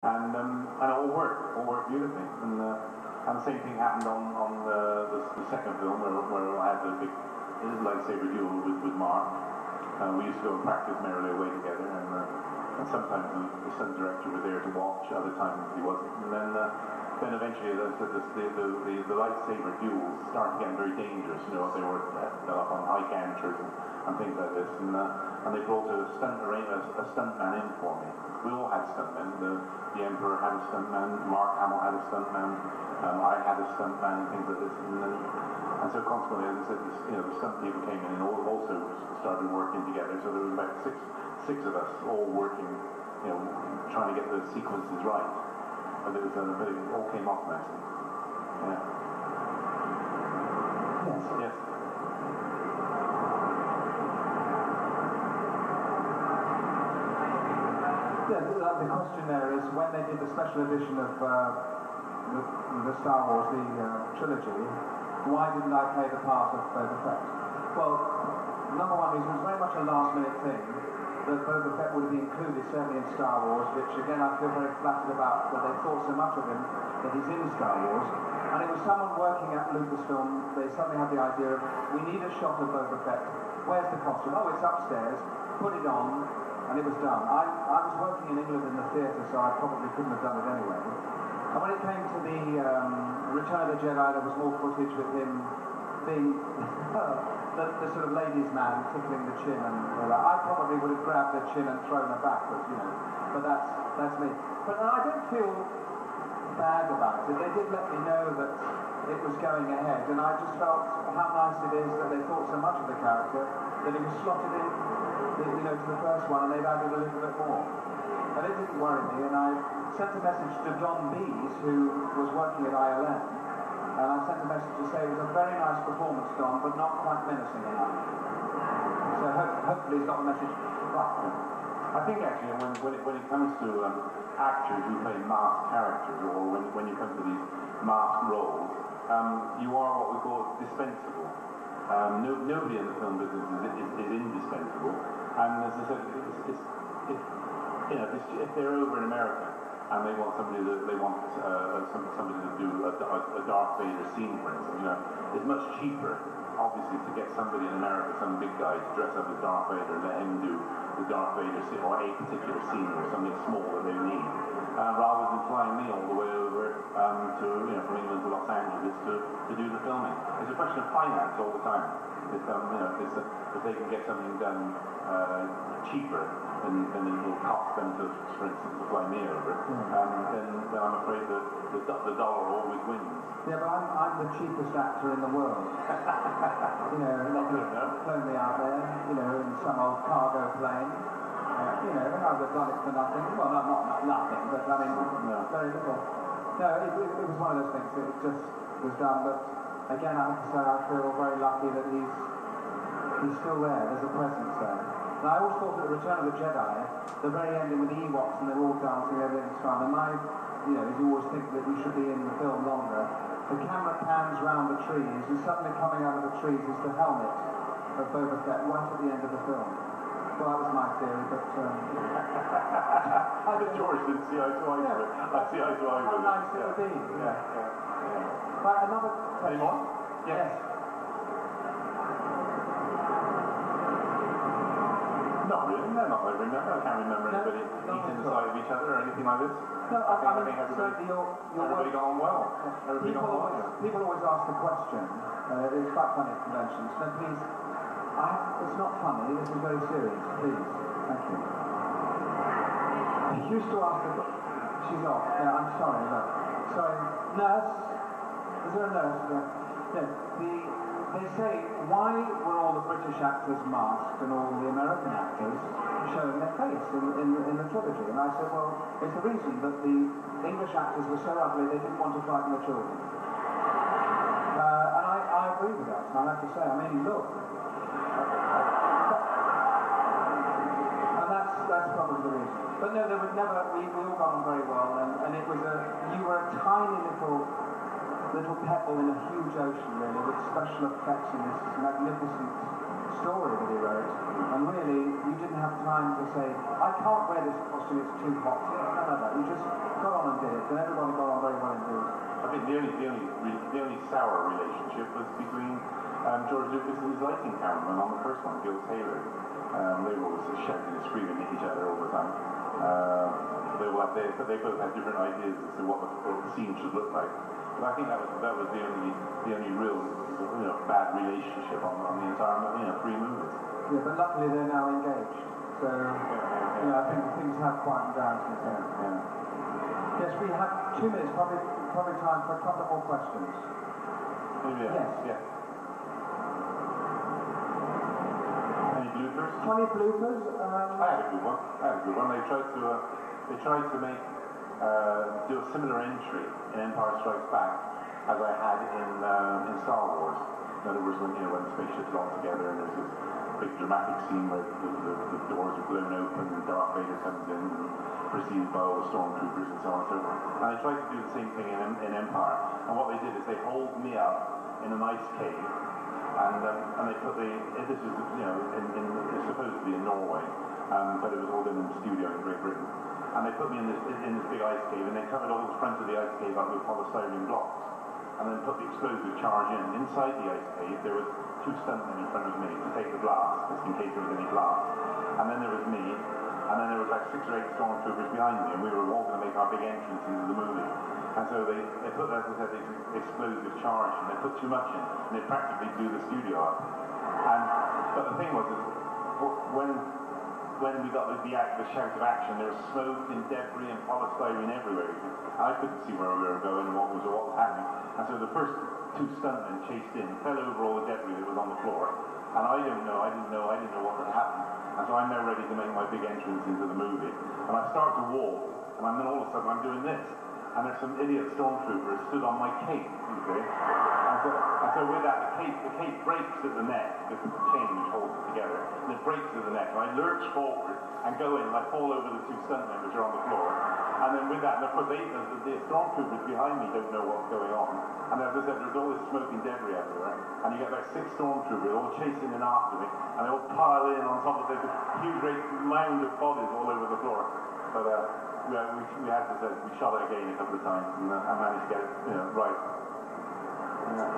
and it all worked beautifully. And the same thing happened on the second film where I had the big lightsaber duel with Mark. We used to go and practice merrily away together, and sometimes the stunt director was there to watch, other times he wasn't. And then eventually the lightsaber duels started getting very dangerous. You know, they were up on high canters and things like this, and they brought a stuntman in for me. We all had stuntmen. The Emperor had a stuntman, Mark Hamill had a stuntman, I had a stuntman, and things like this. And so consequently, as I said, the stunt people came in and also started working together. So there was about six of us all working, trying to get the sequences right. But it all came off nicely. Yeah. Yes. Yeah, the question there is, when they did the special edition of the Star Wars, the trilogy, why didn't I play the part of Boba Fett? Well, number one reason, it was very much a last-minute thing that Boba Fett would be included, certainly in Star Wars, which again I feel very flattered about, that they thought so much of him that he's in Star Wars. And it was someone working at Lucasfilm, they suddenly had the idea of, we need a shot of Boba Fett. Where's the costume? Oh, it's upstairs. Put it on, and it was done. I was working in England in the theatre, so I probably couldn't have done it anyway. And when it came to the Return of the Jedi, there was more footage with him being the sort of ladies' man, tickling the chin and all that. I probably would have grabbed her chin and thrown her backwards, but that's me. But I don't feel bad about it. They did let me know that it was going ahead, and I just felt how nice it is that they thought so much of the character that it was slotted in, to the first one, and they've added a little bit more. And it didn't worry me, and I sent a message to Don Bees, who was working at ILM, and I sent a message to say it was a very nice performance, Don, but not quite menacing enough. So hopefully he's got the message right. I think actually when it comes to actors who play masked characters, or when you come to these masked roles, you are what we call dispensable. Nobody in the film business is indispensable, and as I said, if they're over in America and they want somebody to do a Darth Vader scene, for instance, it's much cheaper, obviously, to get somebody in America, some big guy, to dress up as Darth Vader and let him do the Darth Vader scene, or a particular scene, or something small that they need, rather than flying me all the way over from England to Los Angeles to do the filming. It's a question of finance all the time. If they can get something done cheaper than it will cost them for instance, to fly me over, then I'm afraid that the dollar always wins. Yeah, but I'm the cheapest actor in the world. They could flown me out there, in some old cargo plane. I would have done it for nothing. Well, not nothing, but I mean, very little. No, it was one of those things. It just was done, but again, I have to say I feel very lucky that he's still there. There's a presence there. And I always thought that the Return of the Jedi, the very ending with the Ewoks and they're all dancing, everything's fun. And you always think that you should be in the film longer. The camera pans round the trees, and suddenly coming out of the trees is the helmet of Boba Fett right at the end of the film. Well, that was my theory, but George didn't see eye to eye with it. I see eye to eye with it. How nice it would be. Yeah. Right, another question. Any more? Yes. Not really. No, not really. I can't remember anybody eating the side of each other or anything like this. No, I think everybody got on well. People always ask the question. It's quite funny at conventions. No, please. It's not funny. This is very serious. Please. Thank you. I used to ask the question. She's off. Yeah, I'm sorry. No. Sorry. Nurse. Is there a nurse? No. They say, why were all the British actors masked and all the American actors showing their face in the trilogy? And I said, well, it's the reason that the English actors were so ugly they didn't want to frighten the children. And I agree with that, I have to say. I mean, look. And that's probably the reason. But no, there was never, we all got on very well, and it was you were a tiny little pebble in a huge ocean, really, with special effects and this magnificent story that he wrote. And really, you didn't have time to say, I can't wear this costume, it's too hot. No. You just and everybody got on very well indeed. I think the only sour relationship was between George Lucas and his lighting cameraman on the first one, Gil Taylor. They were always shouting and screaming at each other all the time. They both had different ideas as to what the scene should look like. But I think that was the only real bad relationship on the entire 3 movies. Yeah, but luckily they're now engaged. So I think things have quietened down since then. Yeah. Yes, we have 2 minutes, probably time for a couple more questions. Yes. Yeah. Any bloopers? 20 bloopers? I had a good one. They tried to make do a similar entry in Empire Strikes Back as I had in Star Wars. In other words, when the spaceships are all together and there's this big dramatic scene where the doors are blown open and Darth Vader comes in and preceded by all the stormtroopers and so on and so forth. And I tried to do the same thing in Empire. And what they did is they holed me up in an ice cave, and they put this is it's supposed to be in Norway, but it was all done in the studio in Great Britain. And they put me in this big ice cave, and they covered all the front of the ice cave up with polystyrene blocks, and then put the explosive charge in. Inside the ice cave, there was 2 stuntmen in front of me to take the blast, just in case there was any blast. And then there was me, and then there was like 6 or 8 stormtroopers behind me, and we were all going to make our big entrance into the movie. And so they put, as I said, this explosive charge, and they put too much in, and they practically blew the studio up. But the thing was, when we got the shout of action, there was smoke and debris and polystyrene everywhere. I couldn't see where we were going and what was happening. And so the first 2 stuntmen chased in, fell over all the debris that was on the floor, and I didn't know what had happened. And so I'm now ready to make my big entrance into the movie. And I start to walk, and then all of a sudden I'm doing this. And there's some idiot stormtroopers stood on my cape, you see. And so with that, the cape breaks at the neck, because it's a chain which holds it together, and it breaks at the neck. And I lurch forward and go in, and I fall over the 2 stuntmen which are on the floor. And then with that, and of course the stormtroopers behind me don't know what's going on. And as I said, there's all this smoke and debris everywhere. And you get about 6 stormtroopers all chasing in after me, and they all pile in on top of this huge great mound of bodies all over the floor. But we had to say, we shot it again a couple of times, and I managed to get it right. Yeah.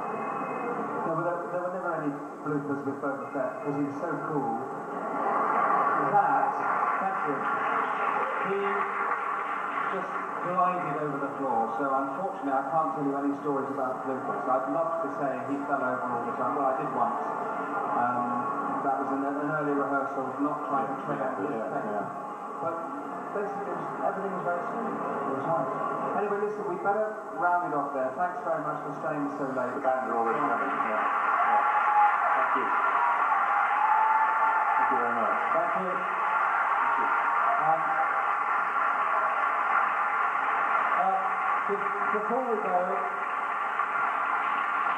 No, but there were never any bloopers with Boba Fett, because he was so cool. Thank you. He just glided over the floor, so unfortunately I can't tell you any stories about bloopers. I'd love to say he fell over all the time. Well, I did once. That was an early rehearsal, not trying to train up his effect. But basically, everything was very smooth. It was nice. Anyway, listen, we better round it off there. Thanks very much for staying so late. The band are already coming. Thank you. Thank you very much. Thank you. Thank you. Before we go,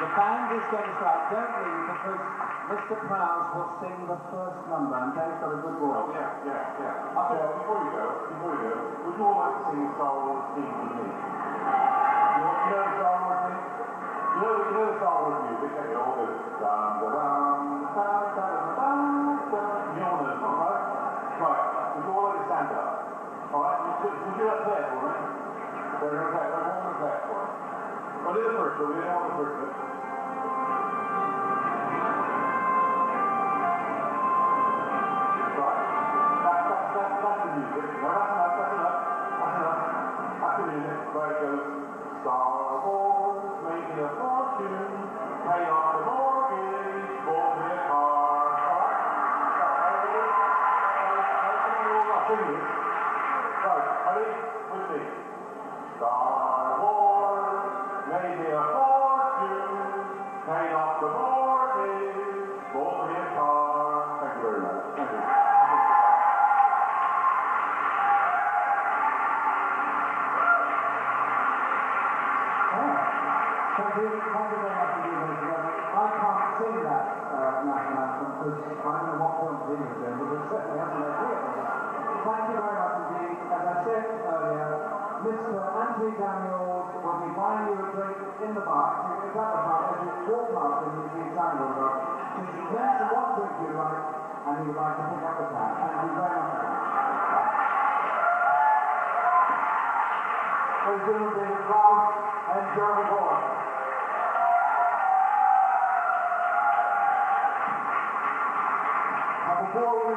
the band is going to start. Don't leave, because Mr. Prowse will sing the first number, and Dave's got a good voice. Oh, yeah. Before you go, would you all like to sing Star Wars theme with me? You know the Star Wars theme? You know the Star Wars music, don't you? All the dum-da-dum, da-da-dum-dum. You know one of those ones, right? Right. Would you all like to stand up? Alright, would you do that there for me? We're going to play it for us. I'll do the first one, we don't want the first bit. That's the music. No, that's enough. That's the music. Where it goes, Star Wars, make me a fortune, pay off the mortgage, bought me a car. Right, ready? With me. Star Wars, made me a fortune, paid off the mortgage, bought me a car. Thank you very much. Thank you. Thank you very much indeed, I can't sing that national anthem, because I don't know what point it is doing, but it certainly hasn't left here. Thank you very much indeed. As I said earlier, Mr. Anthony Daniels will be buying you a drink in the bar. It's at the bar. As you walk past him, you see Daniel bar. Just mention what drink you like, and he would like to pick up the tab. Thank you very much. Ladies and gentlemen, David Prowse and Bullock. Before we